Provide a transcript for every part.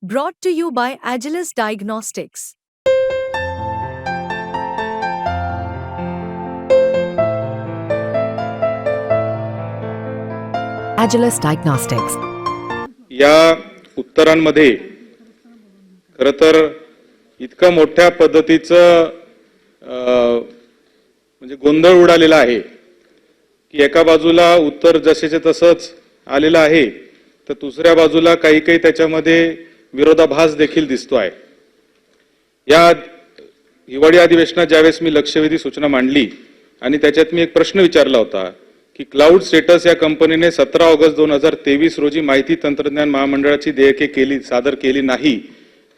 Brought to you by Agilus Diagnostics. Agilus Diagnostics. या उत्तरांमध्ये खरं तर इतका मोठ्या पद्धतीचं म्हणजे गोंधळ उडालेला आहे की एका बाजूला उत्तर जसेचे तसंच आलेलं आहे तर दुसऱ्या बाजूला काही काही त्याच्यामध्ये विरोधाभास देखील दिसतो आहे। या हिवाळी अधिवेशनात ज्यावेळेस मी लक्षवेधी सूचना मांडली आणि त्याच्यात मी एक प्रश्न विचारला होता की क्लाउड स्टेटस या कंपनीने 17 ऑगस्ट 2023 रोजी माहिती तंत्रज्ञान महामंडळाची देयके सादर केली नाही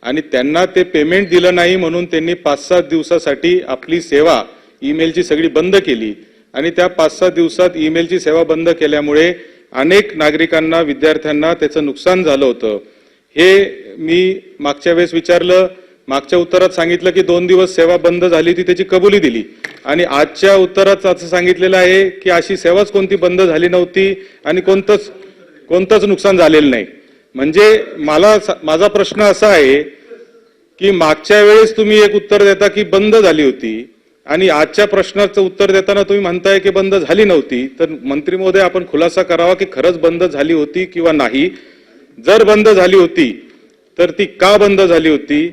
आणि त्यांना ते पेमेंट दिलं नाही म्हणून त्यांनी 5-7 दिवसासाठी आपली सेवा ईमेलची सगळी बंद केली आणि त्या 5-7 दिवसात ईमेलची सेवा बंद केल्यामुळे अनेक नागरिकांना विद्यार्थ्यांना त्याचं नुकसान झालं होतं। हे मी मागच्या वेळेस विचारलं, मागच्या उत्तरात सांगितलं की 2 दिवस सेवा बंद झाली होती त्याची कबुली दिली आणि आजच्या उत्तरात असं सांगितलेलं आहे की अशी सेवाच कोणती बंद झाली नव्हती आणि कोणतंच नुकसान झालेलं नाही। म्हणजे माझा प्रश्न असा आहे की मागच्या वेळेस तुम्ही एक उत्तर देता की बंद झाली होती आणि आजच्या प्रश्नाचं उत्तर देताना तुम्ही म्हणताय की बंद झाली नव्हती, तर मंत्री महोदय आपण खुलासा करावा की खरंच बंद झाली होती किंवा नाही। जर बंद झाली होती तर ती का बंद झाली होती?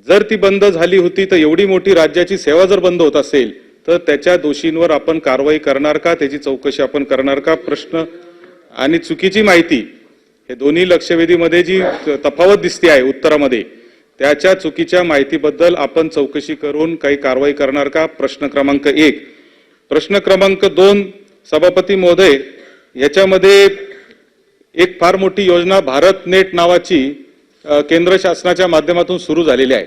जर ती बंद झाली होती तर एवढी मोठी राज्याची सेवा जर बंद होत असेल तर त्याच्या दोषींवर आपण कारवाई करणार का, त्याची चौकशी आपण करणार का? प्रश्न आणि चुकीची माहिती हे दोन्ही लक्षवेधीमध्ये जी तफावत दिसते आहे उत्तरामध्ये, त्याच्या चुकीच्या माहितीबद्दल आपण चौकशी करून काही कारवाई करणार का? प्रश्न क्रमांक 1। प्रश्न क्रमांक 2, सभापती महोदय, याच्यामध्ये एक फार मोठी योजना भारत नेट नावाची केंद्र शासनाच्या माध्यमातून सुरू झालेली आहे।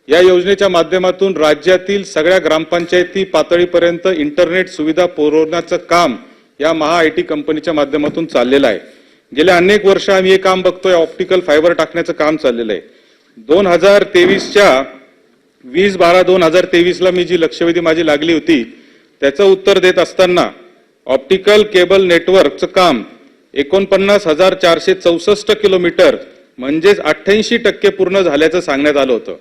या योजनेच्या माध्यमातून राज्यातील सगळ्या ग्रामपंचायती पातळीपर्यंत इंटरनेट सुविधा पुरवण्याचं काम या महाआयटी कंपनीच्या माध्यमातून चाललेलं आहे। गेल्या अनेक वर्ष आम्ही हे काम बघतोय, ऑप्टिकल फायबर टाकण्याचं काम चाललेलं आहे। 2023च्या 20/12/2023ला मी जी लक्षवेधी माझी लागली होती त्याचं उत्तर देत असताना ऑप्टिकल केबल नेटवर्कचं काम 49,464 किलोमीटर म्हणजेच 88% पूर्ण झाल्याचं सांगण्यात आलं होतं।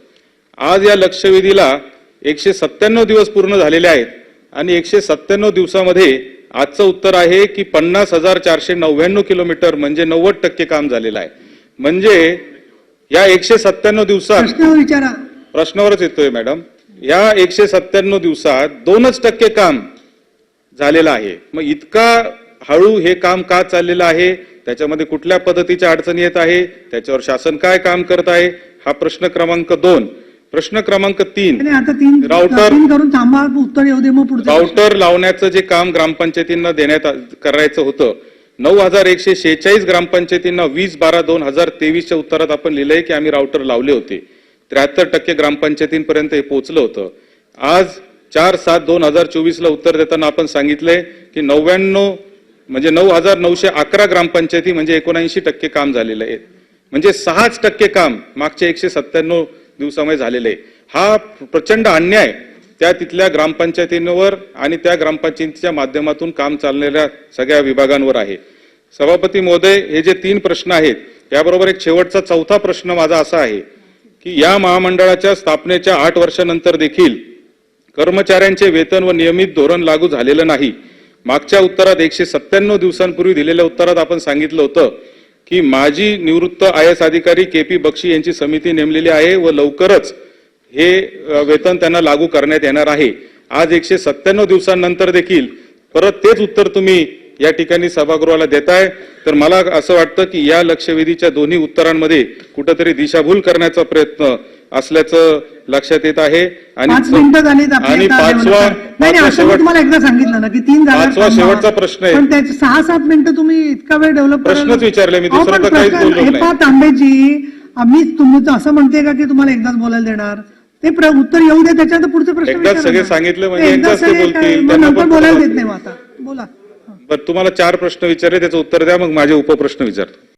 आज या लक्षवेधीला 197 दिवस पूर्ण झालेले आहेत आणि 197 दिवसामध्ये आजचं उत्तर आहे की 50,499 किलोमीटर म्हणजे 90% काम झालेलं आहे। म्हणजे या 197 दिवसात प्रश्नावरच येतोय मॅडम, या 197 दिवसात 2% काम झालेलं आहे। मग इतका हळू हे काम का चाललेलं आहे? त्याच्यामध्ये कुठल्या पद्धतीच्या अडचणी येत आहे? त्याच्यावर शासन काय काम करत आहे? हा प्रश्न क्रमांक 2। प्रश्न क्रमांक 3, राउटर लावण्याचं जे काम ग्रामपंचायतींना करायचं होतं, 9,146 ग्रामपंचायतींना 20/12/2023च्या उत्तरात आपण लिहिलंय की आम्ही राउटर लावले होते। 73% ग्रामपंचायतींपर्यंत हे पोहोचलं होतं। आज 4/7/2024ला उत्तर देताना आपण सांगितलंय की 9,911 ग्रामपंचायती म्हणजे 79% काम झालेलं आहे। म्हणजे 6% काम मागच्या 197 दिवसामध्ये झालेलं आहे। हा प्रचंड अन्याय त्या तिथल्या ग्रामपंचायतींवर आणि त्या ग्रामपंचायतीच्या माध्यमातून काम चालणाऱ्या सगळ्या विभागांवर आहे। सभापती महोदय, हे जे 3 प्रश्न आहेत याबरोबर एक शेवटचा 4था प्रश्न माझा असा आहे की या महामंडळाच्या स्थापनेच्या 8 वर्षानंतर देखील कर्मचाऱ्यांचे वेतन व नियमित धोरण लागू झालेलं नाही। मागच्या उत्तरात 197 दिवसांपूर्वी दिलेल्या उत्तरात आपण सांगितलं होतं की माजी निवृत्त IAS अधिकारी KP बक्षी यांची समिती नेमलेली आहे व लवकरच हे वेतन त्यांना लागू करण्यात येणार आहे। आज 197 दिवसांनंतर देखील परत तेच उत्तर तुम्ही या ठिकाणी सभागृहाला देताय, तर मला असं वाटतं की या लक्षवेधीच्या दोन्ही उत्तरांमध्ये कुठेतरी दिशाभूल करण्याचा प्रयत्न असल्याचं लक्षात येत आहे। आणि 5वा शेवटचा प्रश्न आहे, 6-7 मिनिटं तुम्ही इतका वेळ डेव्हलप प्रश्नच विचारले मी, दुसरं तर काहीच बोललो नाही। तांबेजी, आम्ही तुम्ही असं म्हणते का की तुम्हाला एकदाच बोलायला देणार? ते उत्तर येऊ दे, त्याच्यानंतर पुढचे प्रश्न एकदाच सगळे सांगितलं म्हणजे एकदाच ते बोलतील, नंतर बोलायला देत नाही। आता बोला। बरं, तुम्हाला 4 प्रश्न विचारले त्याचं उत्तर द्या, मग माझे उपप्रश्न विचारतो।